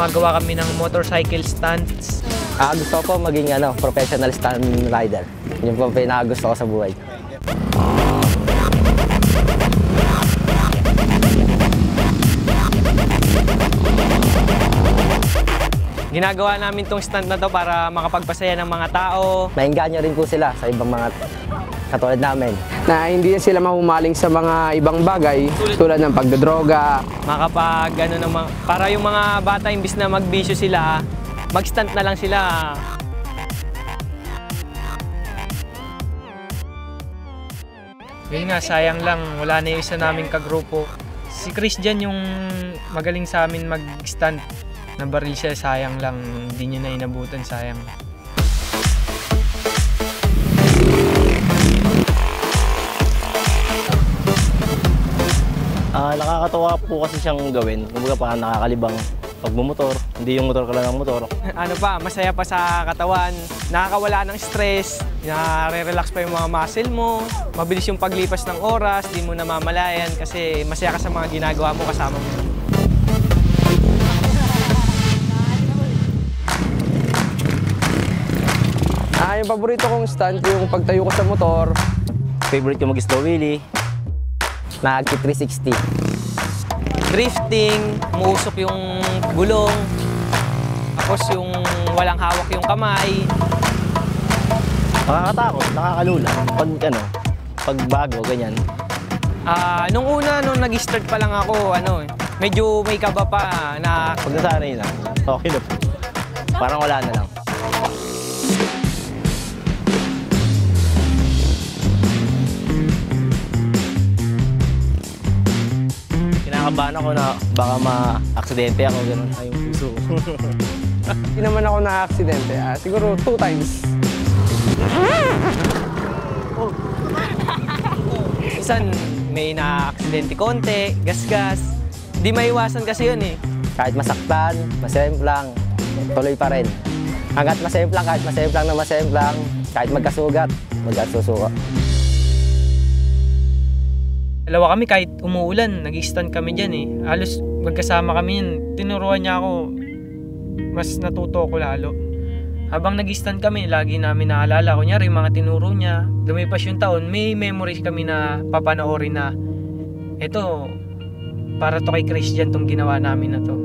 gumagawa kami ng motorcycle stunts. Gusto ko po maging professional stunt rider. Yun po pinakagusto ko sa buhay. Ginagawa namin tong stunt na to para makapagpasaya ng mga tao. Maengganyo rin po sila sa ibang mga katulad namin. Na hindi sila mahumaling sa mga ibang bagay tulad ng pagdodroga. Para yung mga bata imbis na magbisyo sila, mag-stunt na lang sila. Yun nga, sayang lang, wala na yung isa naming kagrupo. Si Christian yung magaling sa amin mag-stunt. Nabaril siya, sayang lang, hindi niya na inabutan, sayang. Nakakatawa po kasi siyang gawin. Kumbaga parang nakakalibang pagmumotor. Hindi yung motor ka lang ng motor. Masaya pa sa katawan, nakakawala ng stress, nare-relax pa yung mga muscle mo, mabilis yung paglipas ng oras, di mo namamalayan kasi masaya ka sa mga ginagawa mo kasama mo. Yung paborito kong stunt yung pagtayo ko sa motor. Favorite ko mag-slow wheelie. Nag-360. Drifting, umuusok yung gulong, tapos yung walang hawak yung kamay. Nakakatakot, nakakalula. Pag bago, ganyan. Nung nag-start pa lang ako, medyo may kaba pa na... Pag nasanay na, okay na po. Parang wala na lang. Kinakabahan ako na baka ma-aksidente ako, gano'n. Ay, yung puso. Hindi naman ako na-aksidente. Siguro 2 times. Minsan may na-aksidente konti, gas-gas. Di maiwasan kasi yun eh. Kahit masaktan, masemplang, tuloy pa rin. Hanggat masemplang, kahit magkasugat, magkasusuka. Dalawa kami kahit umuulan, nag-stand kami dyan eh. Halos magkasama kami yun. Tinuruan niya ako, mas natuto ko lalo. Habang nag-stand kami, lagi namin naalala. Kunyari, yung mga tinuro niya, lumipas yung taon, may memories kami na papanoorin na eto, para to kay Christian tong ginawa namin na to.